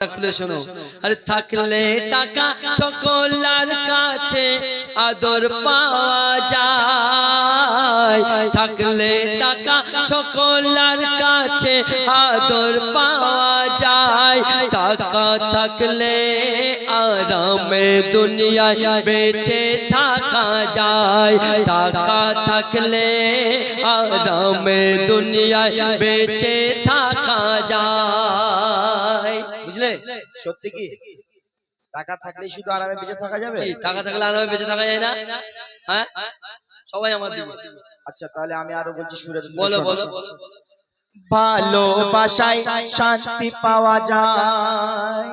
খুলে শোনো। আরে থাকলে টাকা সকলের কাছে আদর পাওয়া যায়, থাকলে টাকা সকলের কাছে আদর পাওয়া যায়, টাকা থাকলে আরামে দুনিয়ায় বেঁচে থাকা যায়, টাকা থাকলে আরামে দুনিয়ায় বেঁচে থাকা যায়। বুঝলে? সত্যি কি টাকা থাকলে শুধু আরামে বেঁচে থাকা যাবে? টাকা থাকলে আরামে বেঁচে থাকা যায় না? হ্যাঁ, সবাই আমার দিকে। আচ্ছা তাহলে আমি আরো বলছি, সুরে বলো বলো। ভালোবাসায় শান্তি পাওয়া যায়।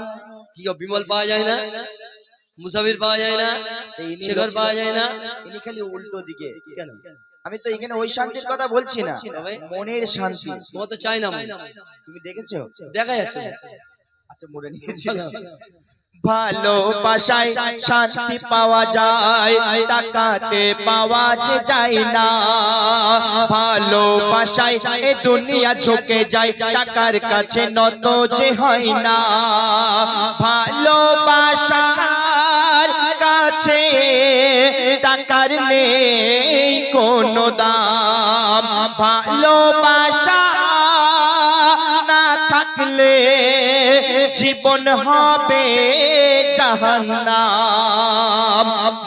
কি গো, বিমল পাওয়া যায় না? মুসাফির পাওয়া যায় না? শেখর পাওয়া যায় না? ইনি খালি উল্টো দিকে কেন? আমি তো এখানে ওই শান্তির কথা বলছি না, মনের শান্তি। তোমার তো চাই না, তুমি দেখেছো? দেখা যাচ্ছে। আচ্ছা মনে নিয়েছি। ভালোবাসায় শান্তি পাওয়া যায়, টাকাতে পাওয়া যায় না। ভালোবাসায় এ দুনিয়া ঝুঁকে যায়, টাকার কাছে নত যে হয় না। ভালোবাসার কাছে টাকার নেই কোনো দাম, ভালোবাসা না থাকলে জীবন হবে জাহান্নাম।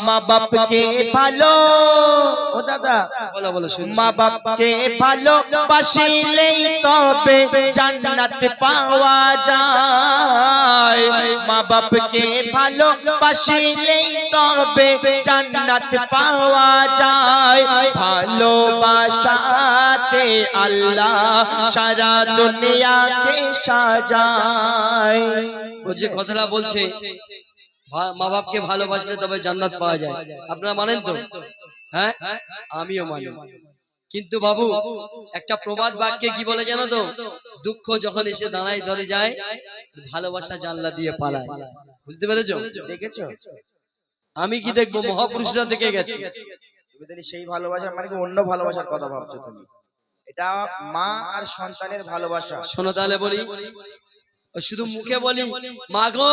মা বাপকে ভালো, ও দাদা বলো বলো, মা বাপকে ভালো বাসিলেই তবে জান্নাত পাওয়া যায়, মা বাপকে ভালো বাসিলেই তবে জান্নাত পাওয়া যায়। ভালোবাসাতে আল্লাহ সারা দুনিয়াকে সাজায়। ও যে কথাটা বলছে মা বাপকে ভালোবাসলে তবে জান্নাত পাওয়া যায়, আপনারা মানেন তো? হ্যাঁ, আমিও মানি। কিন্তু বাবু একটা প্রবাদ বাক্যে কি বলে জানো তো? দুঃখ যখন এসে দাঁড়ায় ধরে যায়, ভালোবাসা জানলা দিয়ে পালায়। বুঝতে পেরেছো? দেখেছো? আমি কি দেখবো, মহাপুরুষরা দেখে গেছে। তুমি তাহলে সেই ভালোবাসা মানে কি অন্য ভালোবাসার কথা ভাবছো তুমি? এটা মা আর সন্তানের ভালোবাসা। শোনো তাহলে বলি, শুধু মুখে বলি মা গো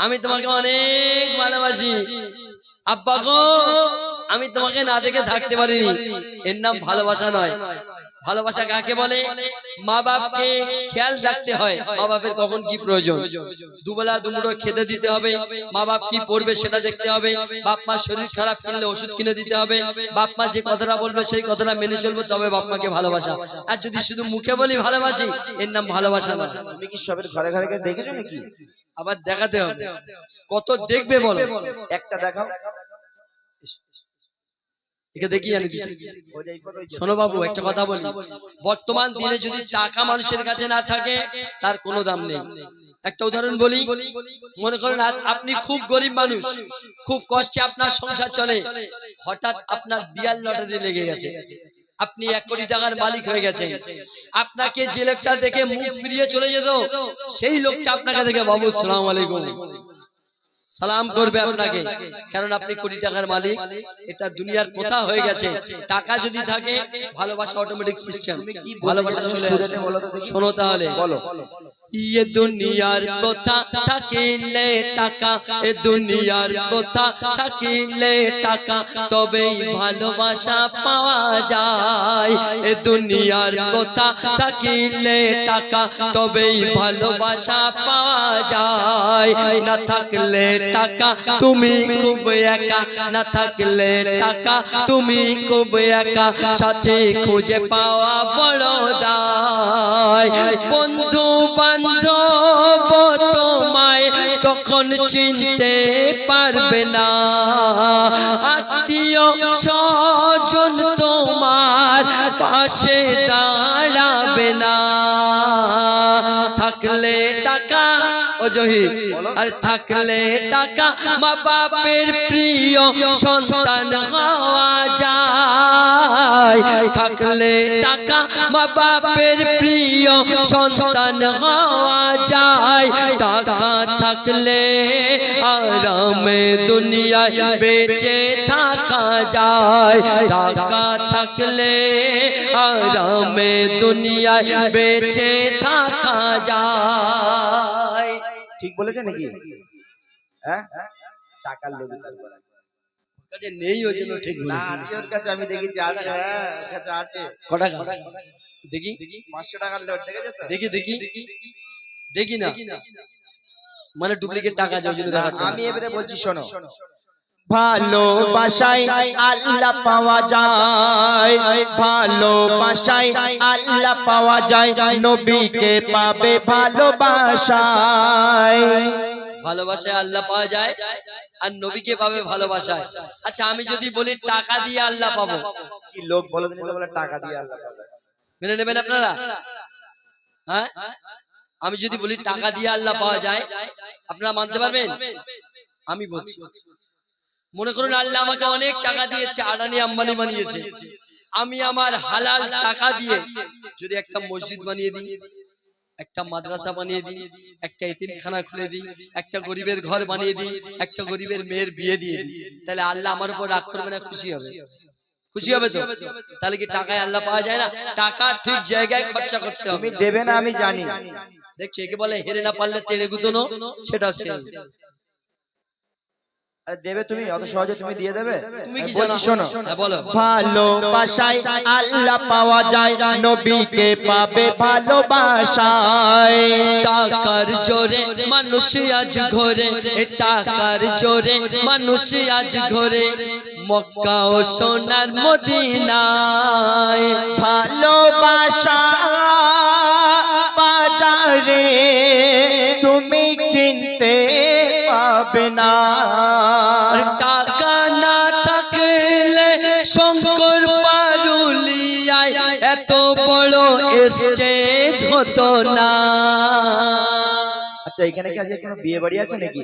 আমি তোমাকে অনেক ভালোবাসি, আব্বা গো আমি তোমাকে না দেখে থাকতে পারিনি, এর নাম ভালোবাসা নয়। ভালোবাসা কাকে বলে? মা বাপকে খেয়াল রাখতে হয়, মা বাপের কখন কি প্রয়োজন, দুবেলা দুমুঠো খেতে দিতে হবে, মা বাপ কি পড়বে সেটা দেখতে হবে, বাপ মা শরীর খারাপ কিনলে ওষুধ কিনে দিতে হবে, বাপ মা যে কথাটা বলবে সেই কথাটা মেনে চলবো, তবে বাপ মাকে ভালোবাসা। আর যদি শুধু মুখে বলি ভালোবাসি, এর নাম ভালোবাসা না। তুমি কি সবের ঘরে ঘরে দেখেছো নাকি? আবার দেখাতে হবে। কত দেখবে বলো? একটা দেখাও। শোনো বাবু একটা কথা বলি, বর্তমান দিনে যদি টাকা মানুষের কাছে না থাকে তার কোনো দাম নেই। একটা উদাহরণ বলি, মনে করেন আপনি খুব গরিব মানুষ, খুব কষ্টে আপনার সংসার চলে, হঠাৎ আপনার ডিয়ার লটারি লেগে গেছে, আপনি 1 কোটি টাকার মালিক হয়ে গেছেন। আপনাকে যে লোকটা দেখে মুখ ফিরিয়ে চলে যেত, সেই লোকটা আপনাকে দেখে বাবু আসসালামু আলাইকুম সালাম করবে আপনাকে, কারণ আপনি কোটি টাকার মালিক। এটা দুনিয়ার প্রথা হয়ে গেছে। টাকা যদি থাকে ভালোবাসা অটোমেটিক সিস্টেম, ভালোবাসা চলে আসে। শোনো তাহলে, বলো। ये दुनियार कोथा থাকিলে টাকা, এ দুনিয়ার কোথা থাকিলে টাকা, তবেই ভালোবাসা পাওয়া যায়। এ দুনিয়ার কোথা থাকিলে টাকা, তবেই ভালোবাসা পাওয়া যায়। না থাকলে টাকা তুমি খুব একা, না থাকলে টাকা তুমি খুব একা, সাথে খুঁজে পাওয়া বড় দায়। বন্ধু বান্ধব তোমায় কখন চিনতে পারবে না, আত্মীয় স্বজন তোমার পাশে দাঁড়াবে না। থাকলে টাকা, ও জহির, আর থাকলে টাকা মা বাপের প্রিয় সন্তান হওয়া যায়। থাকলে টাকা মা বাপের প্রিয় সন্তান হওয়া যায়। টাকা থাকলে আরামে দুনিয়ায় বেঁচে থাকা যায়। টাকা থাকলে আরামে দুনিয়ায় বেঁচে থাকা যায়। ঠিক বলেছে নাকি? হ্যাঁ, টাকার লোভী তারপর। ওর কাছে নেই ওই জন্য ঠিক না, বলেছে। আছে ওর কাছে, আমি দেখেছি আছে। হ্যাঁ, ওর কাছে আছে। ক টাকা? দেখি 500 টাকার নোট দেখেছো তো? দেখি দেখি দেখি না, মানে ডুপ্লিকেট টাকা আছে ওই জন্য দেখাচ্ছে না। আমি এবারে বলছি শোনো, ভালোবাসায় আল্লাহ পাওয়া যায়, ভালোবাসায় আল্লাহ পাওয়া যায়, নবীকে পাবে ভালোবাসায়। ভালোবাসায় আল্লাহ পাওয়া যায় আর নবীকে পাবে ভালোবাসায়। আচ্ছা আমি যদি বলি টাকা দিয়ে আল্লাহ পাবো, কি লোক বলে দিন, বলে টাকা দিয়ে আল্লাহ পাবে। মেনে নেবেন আপনারা? হ্যাঁ, আমি যদি বলি টাকা দিয়ে আল্লাহ পাওয়া যায়, আপনারা মানতে পারবেন? আমি বলছি, মনে করুন আল্লাহ আমাকে অনেক টাকা দিয়েছে, আদানি আম্বানি বানিয়েছে, আমি আমার হালাল টাকা দিয়ে যদি একটা মসজিদ বানিয়ে দিই, একটা মাদ্রাসা বানিয়ে দিই, একটা এতিমখানা খুলে দিই, একটা গরিবের ঘর বানিয়ে দিই, একটা গরিবের মেয়ের বিয়ে দিয়ে দিই, তাহলে আল্লাহ আমার উপর রাগ করবে না? খুশি হবে? খুশি হবে তো? তাহলে কি টাকায় আল্লাহ পাওয়া যায় না? টাকা ঠিক জায়গায় খরচা করতে হবে। তুমি দেবে না আমি জানি। দেখছো, একে বলে হেরে না পারলে তেড়ে গুতনো, সেটা হচ্ছে। আরে দেবে তুমি, অত সহজে তুমি দিয়ে দেবে? তুমি কি বলছি জানো? শোনো, হ্যাঁ বলো। ভালোবাসায় আল্লাহ পাওয়া যায়, নবীকে পাবে ভালোবাসায়। টাকার জোরে মানুষ আজ ঘরে, টাকার জোরে মানুষ আজ ঘরে, মক্কা ও সোনার মদিনায়। ভালোবাসা বাজারে তুমি কিনতে পাবে না। আর টাকা না থাকলে শঙ্কর পারুলিয়ায় এত বড় স্টেজ হতো না। আচ্ছা, এখানে কি আজকে কোনো বিয়ে বাড়ি আছে নাকি?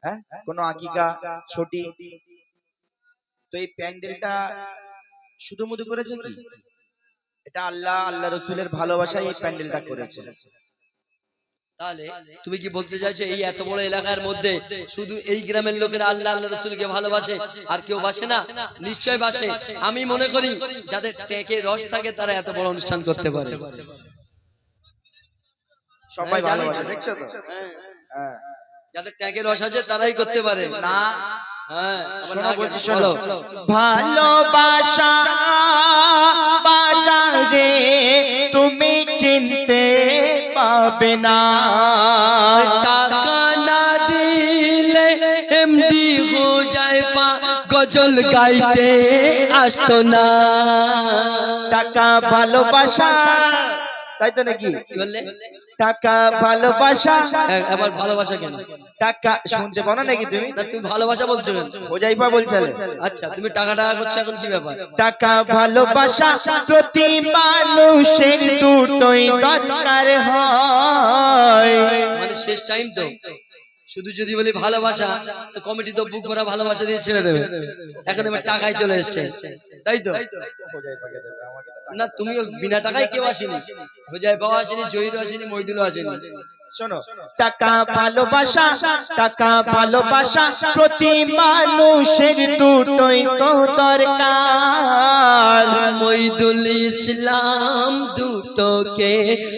হ্যাঁ, কোনো আকিকা ছোটি? তো এই প্যান্ডেলটা শুধু মুধু করেছে কি? এটা আল্লাহ আল্লাহ রসুলের ভালোবাসায় এই প্যান্ডেলটা করেছে। তাহলে তুমি কি বলতে চাইছো এই এত বড় এলাকার মধ্যে শুধু এই গ্রামের লোকেরা আল্লাহ আল্লাহ রসুলকে ভালোবাসে, আর কেউ বাসে না? নিশ্চয় বাসে। আমি মনে করি যাদের টেকে রস থাকে তারা এত বড় অনুষ্ঠান করতে পারে। সবাই হ্যাঁ, জানি ভালোবাসে, তো। দেখছো তো? হ্যাঁ। যাদের টেকে রস আছে তারাই করতে পারে। না, হ্যাঁ, আবার শোনো না বলছি, কেন? শোনো। বলো। ভালোবাসা বাজারে তুমি কিনতে পাবে না। টাকা না দিলে এমডি হুজাইফা গজল গাইতে আসতো না। টাকা ভালোবাসা, তাই তো নাকি? কি বললে? টাকা ভালোবাসা। আবার ভালোবাসা কেন? টাকা শুনতে পাও না নাকি তুমি? না, তুমি ভালোবাসা বলছো কেন? হোজাইফা বলছিলে। আচ্ছা, তুমি টাকা টাকা করছো, এখন কি ব্যাপার? টাকা ভালোবাসা প্রতি মানুষের দুটোই দরকার হয়। মানে শেষ টাইম তো, শুধু যদি বলি ভালোবাসা তো কমিটি তো বুক ভরা ভালোবাসা দিয়ে ছেড়ে দেবে। এখন এবার টাকায় চলে এসছে, তাই তো? না, তুমি বিনা টাকায় কেউ আসেনি, হুজাইফাও আসেনি, জহিরও আসেনি, মহিদুলও আসেনি। শোনো, টাকা ভালোবাসা, টাকা ভালোবাসা প্রতি মানুষের দুটোই তো দরকার। মহিদুল ইসলাম দুটোকে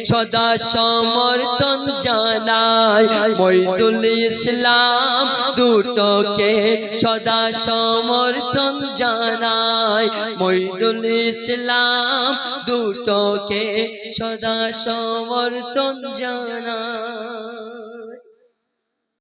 সদা সমর্থন জানায়, মহিদুল ইসলাম দুটোকে সদা সমর্থন জানায়, মহিদুল ইসলাম দুটোকে সদা সমর্থন জানায়।